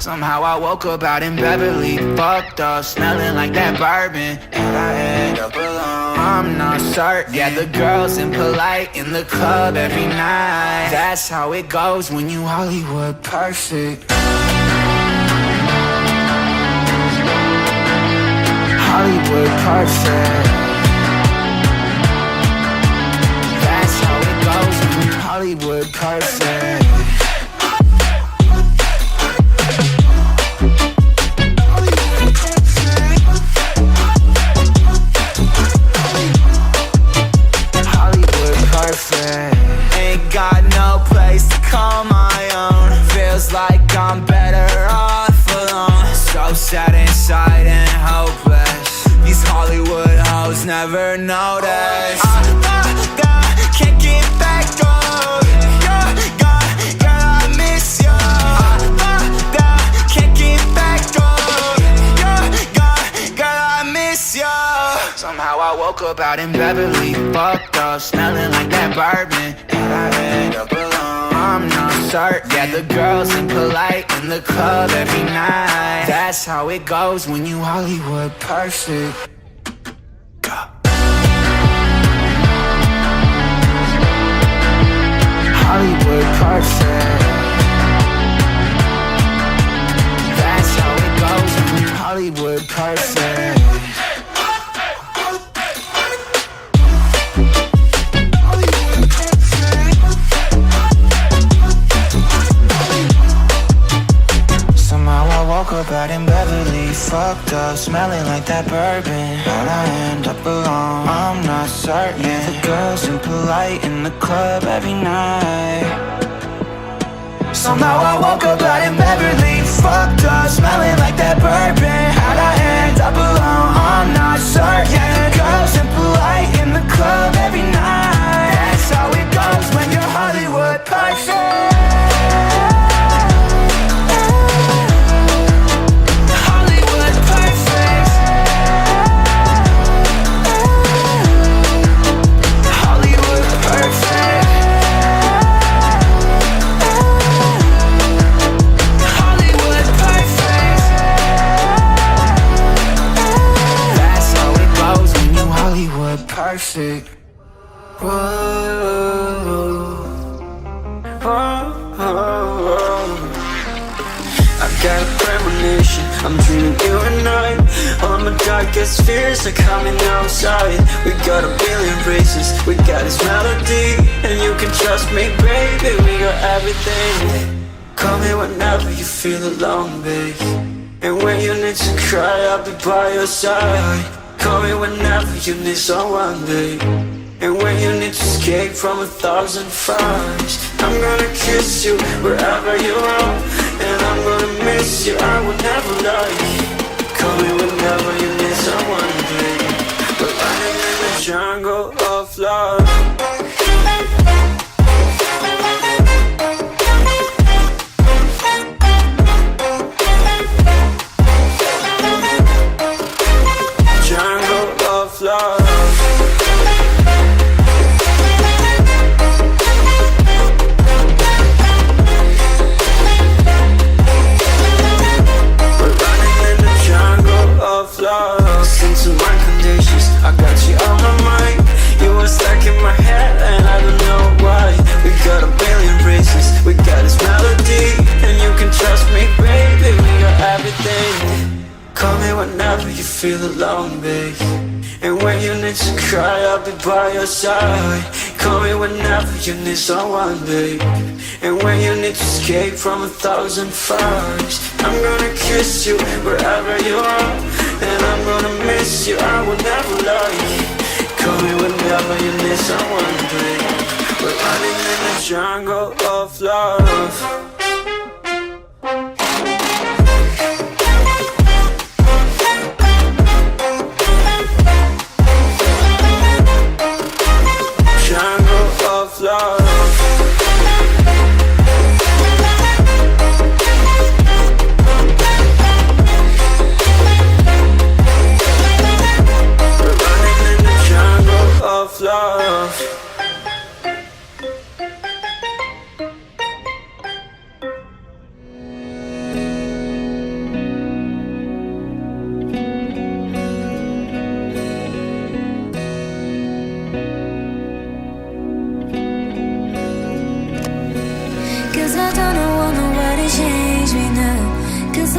Somehow I woke up out in Beverly, fucked up, smelling like that bourbon, and I end up alone. I'm not certain. Yeah, the girls impolite in the club every night. That's how it goes when you Hollywood perfect. Hollywood perfect. That's how it goes when you Hollywood perfect. Ain't got no place to call my own. Feels like I'm better off alone. So sad inside and hopeless. These Hollywood hoes never notice. Can't get back on. Girl, I miss you. Can't get back on. Girl, I miss you. Somehow I woke up out in Beverly, fucked up, smelling like that bourbon, and I end up alone. I'm not certain. Yeah, the girls impolite in the club every night. That's how it goes when you Hollywood perfect. Hollywood perfect. That's how it goes when you Hollywood perfect. Woke up out in Beverly, fucked up, smelling like that bourbon, how'd I end up alone? I'm not certain. Yeah, the girls impolite in the club every night. Somehow I woke up out in Beverly, fucked up, smelling like that bourbon, how'd I end up alone? I'm not certain. Yeah, the girls impolite in the club every night. That's how it goes when you're Hollywood perfect. Perfect. Whoa, whoa, whoa. I got a premonition, I'm dreaming you and I. All my darkest fears are coming outside. We got a billion races, we got this melody, and you can trust me, baby, we got everything. Call me whenever you feel alone, babe, and when you need to cry, I'll be by your side. Call me whenever you need someone, babe, and when you need to escape from 1,000 fires. I'm gonna kiss you wherever you are, and I'm gonna miss you, I will never lie. Call me whenever you need someone, babe. We're running in the jungle of love. Love. We're running in the jungle of love. Listen to my conditions, I got you on my mind. You were stuck in my head and I don't know why. We got a billion races, we got this melody, and you can trust me, baby, we got everything. Call me whenever you feel alone, babe, and when you need to cry, I'll be by your side. Call me whenever you need someone, babe, and when you need to escape from 1,000 fires. I'm gonna kiss you wherever you are, and I'm gonna miss you, I will never lie. Call me whenever you need someone, babe. We're running in the jungle of love. Love. We're running in the jungle of love. don't want nobody change me now. Cause I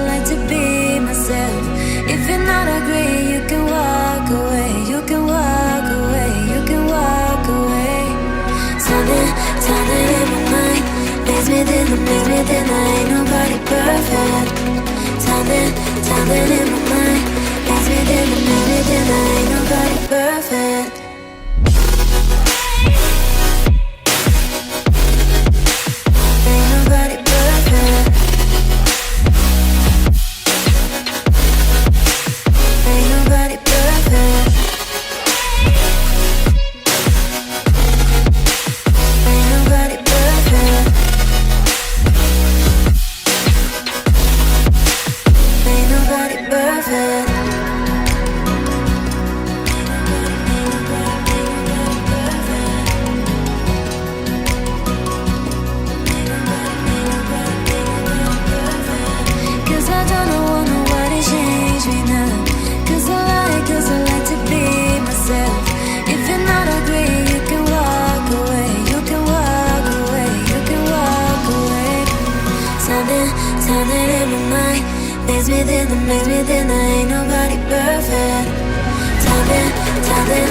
like to be myself. If you're not agree, you can walk away. You can walk away, you can walk away. Something in my mind makes me think I ain't nobody perfect. Something in my mind makes me think I ain't nobody perfect. Ain't nobody perfect. Ain't nobody perfect. Ain't nobody perfect. Ain't nobody perfect. Cause I don't want nobody change me now. Cause I like to be myself. If you're not agree, you can walk away. You can walk away, you can walk away. Something in my mind makes me think I ain't nobody perfect. Something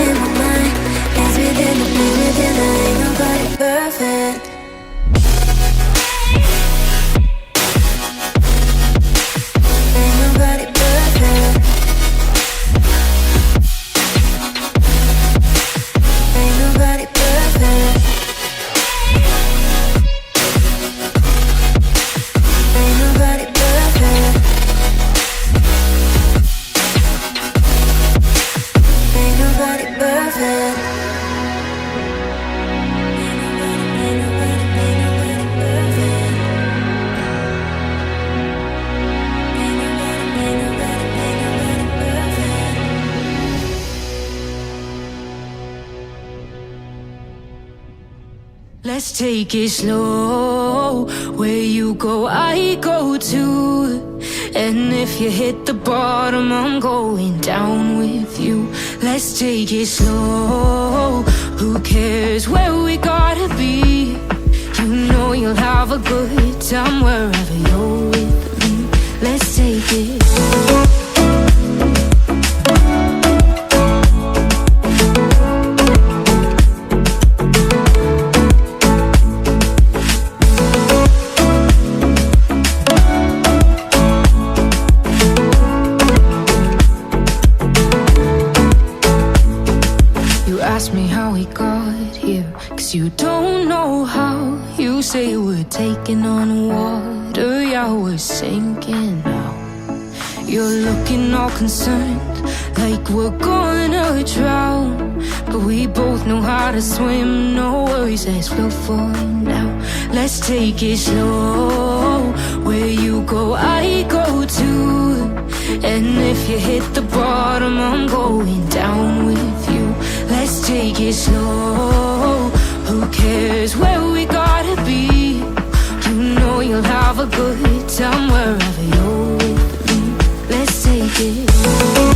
in my mind makes me think I ain't nobody perfect. Ain't nobody perfect. Ain't nobody perfect. Ain't nobody perfect. Ain't nobody perfect. Ain't nobody perfect. Let's take it slow. Where you go, I go too. And if you hit the bottom, I'm going down with you. Let's take it slow. Who cares where we gotta be? You know you'll have a good time wherever you're with me. Let's take it slow. Ask me how we got here, cause you don't know how. You say we're taking on water, yeah, we're sinking now. You're looking all concerned, like we're gonna drown. But we both know how to swim, no worries, let's float for now. Let's take it slow. Where you go, I go too. And if you hit the bottom, I'm going down with you. Let's take it slow. Who cares where we gotta be? You know you'll have a good time wherever you're with me. Let's take it slow.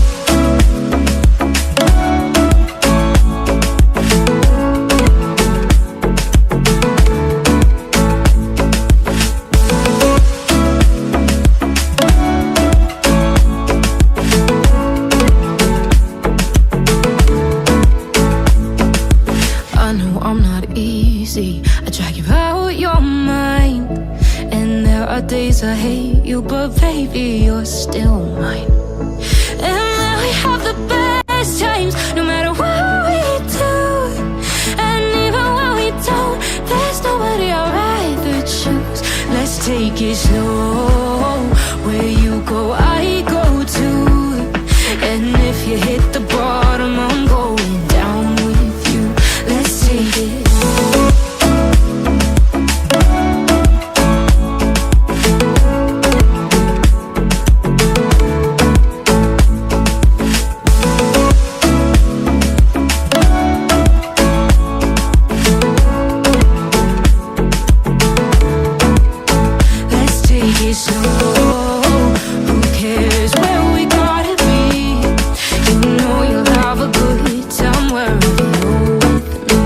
I drag you out your mind. And there are days I hate you, but baby, you're still mine. And then we have the best times, no matter what we do. And even when we don't, there's nobody I'd rather choose. Let's take it slow. Where you go, I go too. And if you hit the bottom, I'm going down with you. Let's take it slow. Who cares where we gotta be? You know you'll have a good time wherever you're with me.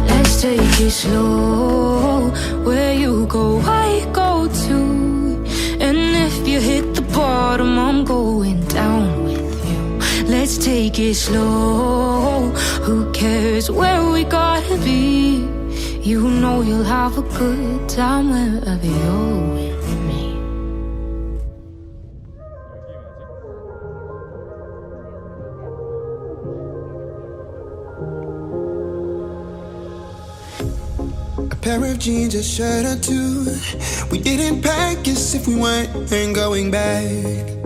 Let's take it slow. where you go, I go too. And if you hit the bottom, I'm going down with you. Let's take it slow. Who cares where we gotta be? You know you'll have a good time wherever you're with me. A pair of jeans, a shirt or two. We didn't pack as if we weren't going back.